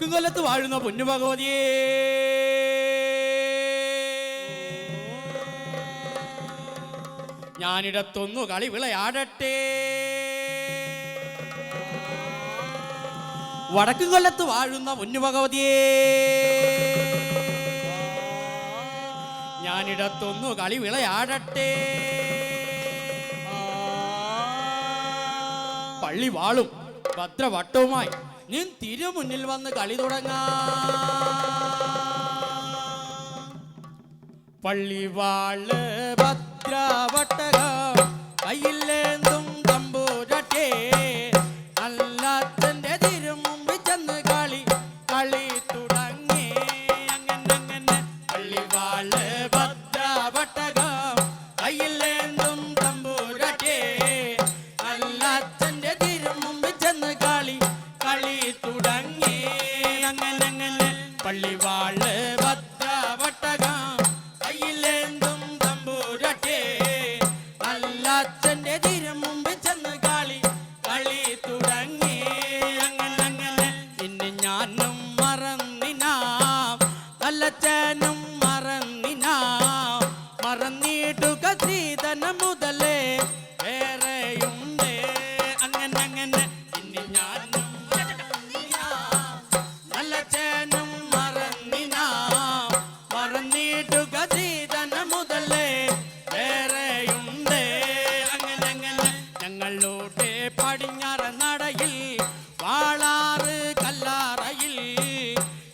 വടക്കും കൊല്ലത്ത് വാഴുന്ന പൊന്നു ഭഗവതിയേ, ഞാനിടത്തൊന്നു കളി വിളയാടട്ടെ. വടക്കും കൊല്ലത്ത് വാഴുന്ന പൊന്നു ഭഗവതിയേ, ഞാനിടത്തൊന്നു കളി വിളയാടട്ടെ. പള്ളി വാളും ഭദ്രവട്ടവുമായി നീ തിരുമുന്നിൽ വന്ന് കളി തുടങ്ങാ. പള്ളിവാള് ഭദ്രവട്ടകം കയ്യിലേന്തും തമ്പൂരട്ടെ, നല്ലച്ഛന്റെ തിരുമുമ്പിൽ ചെന്ന് കളി തുടങ്ങി. അങ്ങനെ പള്ളിവാള് ഭദ്രവട്ടകം കയ്യിലേന്തും തമ്പൂരട്ടെ, നല്ലച്ഛന്റെ തിരുമുമ്പിൽ ചെന്ന് കളി തുടങ്ങി. അങ്ങനെ പള്ളിവാള് ഭദ്രവട്ടകം കയ്യിലേന്തും തമ്പൂരട്ടെ, നല്ലച്ഛന്റെ തിരുമുമ്പിൽ ചെന്ന് കളി തുടങ്ങി. അങ്ങനെ ഇന്ന് ഞാനും മറന്നിനാം, നല്ലച്ഛനും മറന്നിനാം, മറന്നിടുക ശ്രീധനം മുതലേ വേറെയുണ്ട്. അങ്ങനെ ഇന്ന് ഞാനും നല്ലച്ഛനും മറന്നിനാം, മറന്നിടുക ശ്രീധനം മുതലേ വേറെയുണ്ട്. അങ്ങനെ ഞങ്ങളുടെ പടിഞ്ഞാറ നടയിൽ വാളാറ് കല്ലാറയിൽ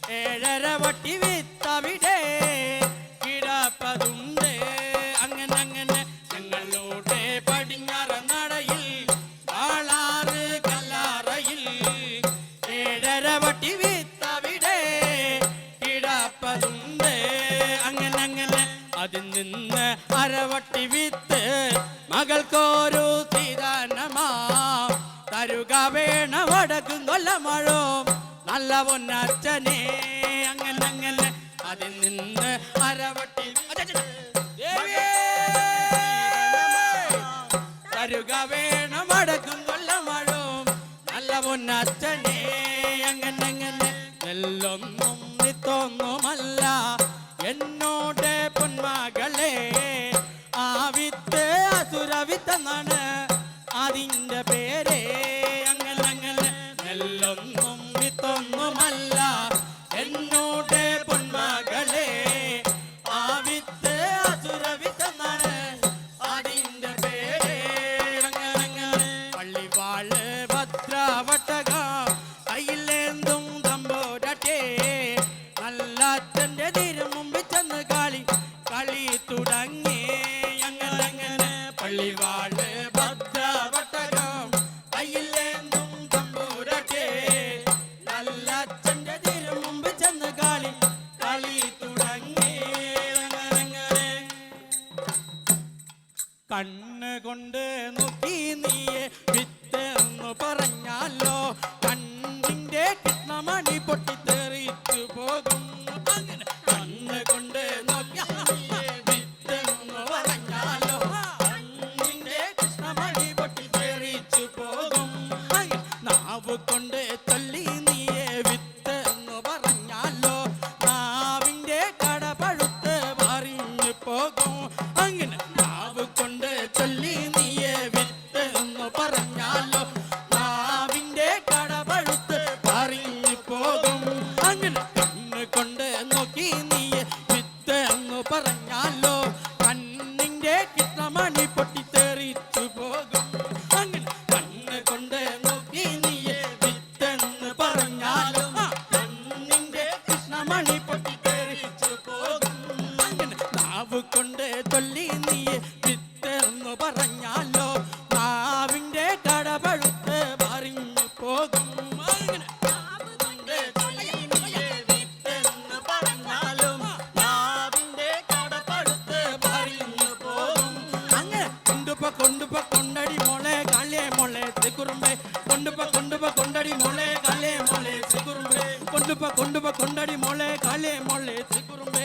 7.5 വട്ടി വിത്തവിടെ കിടപ്പതുണ്ട്. അങ്ങനെ ഞങ്ങളുടെ പടിഞ്ഞാറ നടയിൽ വാളാറ് കല്ലാറയിൽ 7.5 വട്ടി വിത്തവിടെ കിടപ്പതുണ്ട്. അങ്ങനെ അതിൽ നിന്ന് 1/2 വട്ടി വിത്ത് മകൾക്കോരു ശ്രീധനമാ തരുക വേണ വടക്കും കൊല്ലമഴോ നല്ല പൊന്നച്ഛനെ. അങ്ങനെ അതിൽ നിന്ന് 1/2 വട്ടി തരുക വേണ വടക്കും കൊല്ലമഴോ നല്ല പൊന്നച്ഛനെ. അങ്ങനെ നെല്ലൊന്നും നിത്തൊന്നുമല്ല എന്നോട് പൊന്മകളെ, ആ വിത്ത് അസുരവിത്തെന്നാണ് അതിൻ്റെ പേര്. അങ്ങനെ നെല്ലൊന്നും വിത്തൊന്നുമല്ല എന്നോട് പൊന്മകളെ, ആ വിത്ത് അസുരവിത്തെന്നാണ് അതിൻ്റെ പേര്. അങ്ങനെ പള്ളിവാള് ഭദ്രവട്ടകം കയ്യിലേന്തും തമ്പൂരട്ടെ, നല്ലച്ഛന്റെ തിരുമുമ്പിൽ ചെന്ന് കളി തുടങ്ങി. അങ്ങനെ പള്ളിവാള് ഭദ്രവട്ടകം കയ്യിലേന്തും തമ്പൂരട്ടെ, നല്ലച്ഛന്റെ തിരുമുമ്പിൽ ചെന്ന് കളി തുടങ്ങി. കണ്ണ് കൊണ്ട് നോക്കി നീയെ വിത്ത് എന്ന് പറഞ്ഞാലോ കണ്ണിന്റെ കൃഷ്ണമണി പൊട്ടിത്തെറിച്ചു പോകും. അങ്ങനെ കണ്ണ് കൊണ്ട് നോക്കി വിത്ത് എന്ന് പറഞ്ഞാലോ കണ്ണിന്റെ കൃഷ്ണമണി പൊട്ടിത്തെറിച്ചു പോകും. നാവ് കൊണ്ട് തല്ലി നീയെ വിത്ത് എന്ന് പറഞ്ഞാലോ നാവിന്റെ കടപഴുത്ത് പറഞ്ഞു പോകും. അങ്ങനെ നാവ് കൊണ്ട് ചൊല്ലി നീയെ വിത്ത് എന്ന് പറഞ്ഞാലോ നാവിന്റെ കടപഴുത്ത് പറഞ്ഞു പോകും. അങ്ങനെ കണ്ണ് കൊണ്ട് നോക്കി നീയെ വിത്ത് എന്ന് പറഞ്ഞാലോ കണ്ണിന്റെ കൃഷ്ണമണി പൊട്ടിത്തെറിച്ചു പോകും. അങ്ങനെ കണ്ണ് കൊണ്ട് നോക്കി നീയെ വിത്ത് എന്ന് പറഞ്ഞാലോ കണ്ണിന്റെ കൃഷ്ണമണി പൊട്ടിത്തെറിച്ചു പോകും. അങ്ങനെ നാവ് കൊണ്ട് ചൊല്ലി നീയെ വിത്ത് എന്ന് പറഞ്ഞാലോ നാവിന്റെ കടപഴുത്ത് പറഞ്ഞു പോകും. അങ്ങനെ നാവ് കൊണ്ട് ചൊല്ലി നീയെ വിത്ത് എന്ന് പറഞ്ഞാലോ നാവിന്റെ കടപഴുത്ത് പറഞ്ഞു പോകും. അങ്ങനെ കൊണ്ടടി മോളെ കാലേ മോളെ ചെക്കുറുമ്പേ, കൊണ്ടടി മോളെ കാലേ മോളെ ചെക്കുറുമ്പേ, കൊണ്ടടി മോളെ കാലേ മോളെ ചെക്കുറുമ്പേ,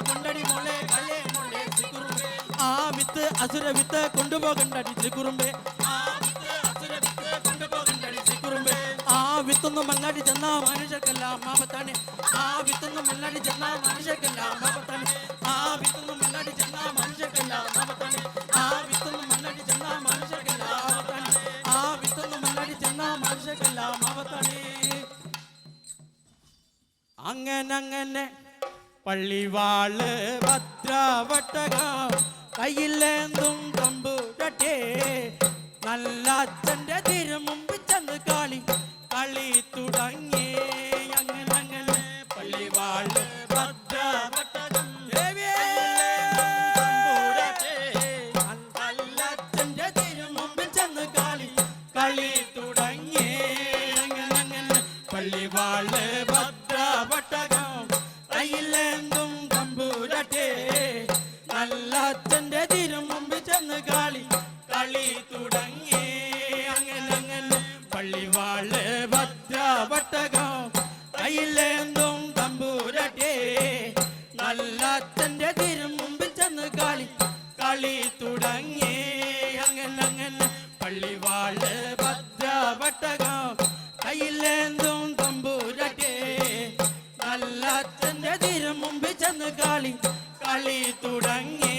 കൊണ്ടടി മോളെ കാലേ മോളെ ചെക്കുറുമ്പേ. ആ വിത്ത് അസുര വിത്ത് കൊണ്ടുപോകണ്ടടി ചെക്കുറുമ്പേ, ആ വിത്ത് അസുര വിത്ത് കൊണ്ടുപോകണ്ടടി ചെക്കുറുമ്പേ, ആ വിത്ത് വിത്തൊന്നും മണ്ണാടി ചെന്ന മനുഷ്യർക്കെല്ലാം ആപത്താണ്. ആ വിത്തൊന്നും മണ്ണാടി ചെന്ന മനുഷ്യർക്കെല്ലാം ആപത്താണ്. ആ വിത്തൊന്നും മണ്ണാടി ചെന്ന മനുഷ്യർക്കെല്ലാം ആപത്താണ്. ആ വിത്തൊന്നും മണ്ണാടി ചെന്ന മനുഷ്യർക്കെല്ലാം ആപത്താണ്. ആ വിത്തൊന്നും മണ്ണാടി ചെന്ന മനുഷ്യർക്കെല്ലാം ആപത്താണ്. അങ്ങനെ പള്ളിവാള് ഭദ്രവട്ടകം കയ്യിലേന്തും തമ്പുരട്ടെ നല്ല അച്ഛൻ്റെ തിരുമുമ്പിൽ ചെന്ന് കളി തുടങ്ങി. അങ്ങനെ പള്ളിവാള് ഭദ്രവട്ടകം നല്ല അച്ഛൻ്റെ തിരുമുമ്പിൽ ചെന്ന് കളി തുടങ്ങി. അങ്ങനെ പള്ളിവാള് ഭദ്രവട്ടകം കയ്യിലേന്തും തമ്പുരട്ടെ നല്ല അച്ഛൻ്റെ തിരുമുമ്പിൽ ചെന്ന് കളി തുടങ്ങി. അങ്ങനെ പള്ളിവാള് ഭദ്രവട്ടകം കയ്യിലേന്തും തമ്പുരട്ടെ നല്ല അച്ഛൻ്റെ തിരുമുമ്പിൽ ചെന്ന് കളി തുടങ്ങി. അങ്ങനെ പള്ളിവാള് ഭദ്രവട്ടകം കയ്യിലേന്തും തമ്പുരട്ടെ നല്ല അച്ഛൻ്റെ തിരുമുമ്പിൽ ചെന്ന് കളി തുടങ്ങി.